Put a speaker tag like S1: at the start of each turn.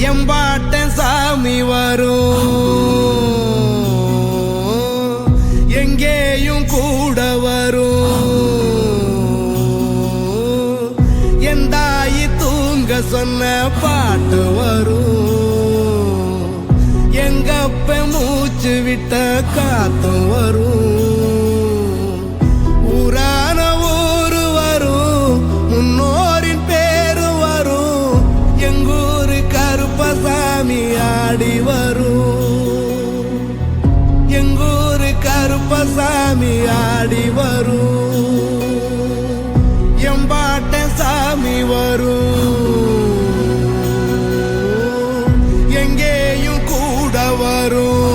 S1: எம்பாட்டன் சாமி வரும், எங்கேயும் கூட வரும். என் தாயி தூங்க சொன்ன பாட்டு வரும், எங்கப்ப மூச்சு விட்ட காத்தும் வரும். ஊரான ஊரு வரும், முன்னோரின் பேரு வரும். எங்கூரு கருப்பசாமி ஆடி வரும், எங்கூரு கருப்பசாமி ஆடி வரும். எம்பாட்டன் சாமி வரும், எங்கேயும் கூட வரும்.